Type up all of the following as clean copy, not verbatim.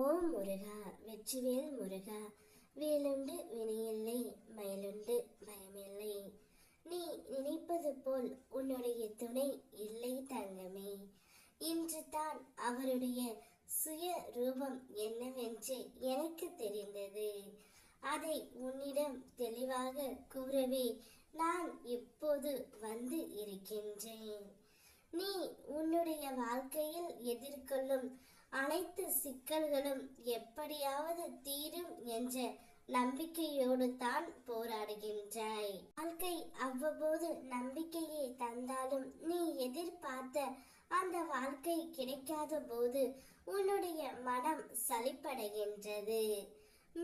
ஓம் முருகா, வெற்றிவேல் முருகா. வேலுண்டு வினையில்லை, மயிலுண்டு பயமில்லை. நீ நினைப்பது போல் உன்னுடைய துணை இல்லை தங்கமே. இன்று தான் அவருடைய சுய ரூபம் என்னவென்று எனக்கு தெரிந்தது. அதை உன்னிடம் தெளிவாக கூறவே நான் இப்போது வந்து இருக்கின்றேன். நீ உன்னுடைய வாழ்க்கையில் எதிர்கொள்ளும் அனைத்து சிக்கல்களும் எப்படியாவது தீரும் என்ற நம்பிக்கையோடு தான் போராடுகின்றாய். வாழ்க்கை அவ்வப்போது நம்பிக்கையை தந்தாலும் நீ எதிர்பார்த்த அந்த வாழ்க்கை கிடைக்காத போது உன்னுடைய மனம் சலிப்படைகின்றது.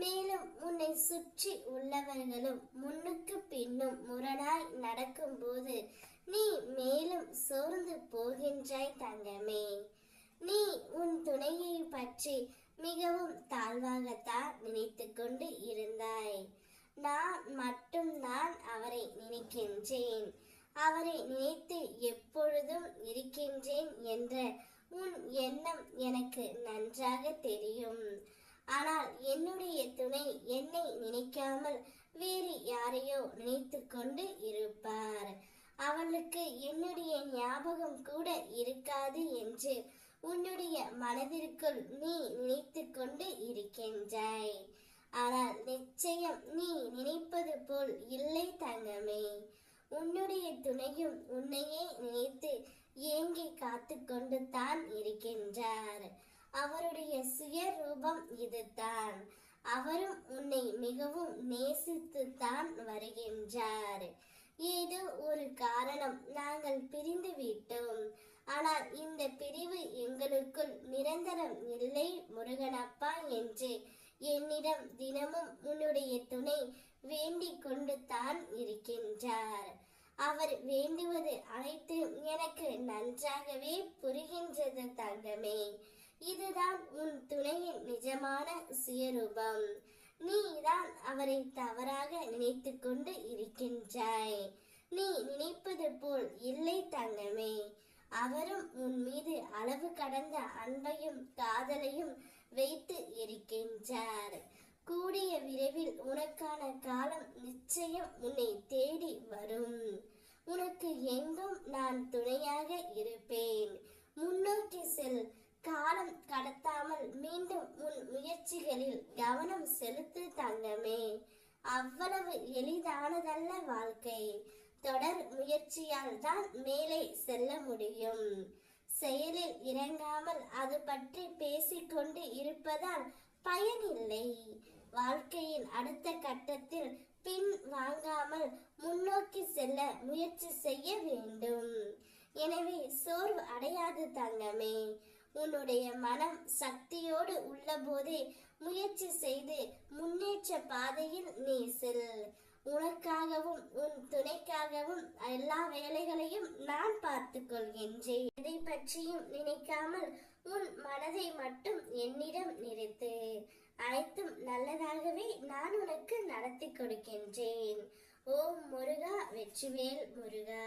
மேலும் உன்னை சுற்றி உள்ளவர்களும் முன்னுக்கு பின்னும் முரணாய் நடக்கும் போது நீ மேலும் சோர்ந்து போகின்றாய் தங்கமே. நீ உன் துணையை பற்றி மிகவும் தாழ்வாகத்தான் நினைத்து கொண்டு இருந்தாய். நான் மட்டும்தான் அவரை நினைக்கின்றேன், அவரை நினைத்து எப்பொழுதும் இருக்கின்றேன் என்ற உன் எண்ணம் எனக்கு நன்றாக தெரியும். ஆனால் என்னுடைய துணை என்னை நினைக்காமல் வேறு யாரையோ நினைத்து கொண்டு இருப்பார். அவளுக்கு என்னுடைய ஞாபகம் கூட இருக்காது என்று உன்னுடைய மனதிற்குள் நீ நினைத்து கொண்டு இருக்கின்றாய். ஆனால் நிச்சயம் நீ நினைப்பது போல் இல்லை தங்கமே. உன்னுடைய துணையும் உன்னையே நினைத்து ஏங்கி காத்து கொண்டு தான் இருக்கின்றார். அவருடைய சுய ரூபம் இதுதான். அவரும் உன்னை மிகவும் நேசித்து தான் வருகின்றார். ஏதோ ஒரு காரணம் நாங்கள் பிரிந்து விட்டோம். ஆனால் இந்த பிரிவு எங்களுக்குள் நிரந்தரம் இல்லை முருகனப்பா என்று என்னிடம் தினமும் உன்னுடைய துணை வேண்டிக் கொண்டு தான் இருக்கின்றார். அவர் வேண்டுவது அனைத்தும் எனக்கு நன்றாகவே புரிகின்றது தங்கமே. இதுதான் உன் துணையின் நிஜமான சுயரூபம். நீதான் அவரை தவறாக நினைத்து கொண்டு இருக்கின்றாய். நீ நினைப்பது போல் இல்லை தங்கமே. அவரும் உன் மீது அளவு கடந்த அன்பையும் காதலையும் வைத்து இருக்கின்றார். கூடிய விரைவில் உனக்கான காலம் நிச்சயம் உன்னை தேடி வரும். உனக்கு எங்கும் நான் துணையாக இருப்பேன். முன்னோக்கி செல். காலம் கடத்தாமல் மீண்டும் உன் முயற்சிகளில் கவனம் செலுத்து தங்கமே. அவ்வளவு எளிதானதல்ல வாழ்க்கை. தொடர் முயற்சியால் தான் மேலே செல்ல முடியும். செயலில் இறங்காமல் அது பற்றி பேசிக்கொண்டு இருப்பதால் பயனில்லை. வாழ்க்கையின் அடுத்த கட்டத்தில் பின் வாங்காமல் முன்னோக்கி செல்ல முயற்சி செய்ய வேண்டும். எனவே சோர்வு அடையாது தங்கமே. உன்னுடைய மனம் சக்தியோடு உள்ள போதே முயற்சி செய்து முன்னேற்ற பாதையில் நீ செல். உனக்காகவும் உன் துணைக்காகவும் எல்லா வேலைகளையும் நான் பார்த்து கொள்கின்றேன். எதை பற்றியும் நினைக்காமல் உன் மனதை மட்டும் என்னிடம் நிறுத்து. அனைத்தும் நல்லதாகவே நான் உனக்கு நடத்தி கொடுக்கின்றேன். ஓம் முருகா, வெற்றிவேல் முருகா.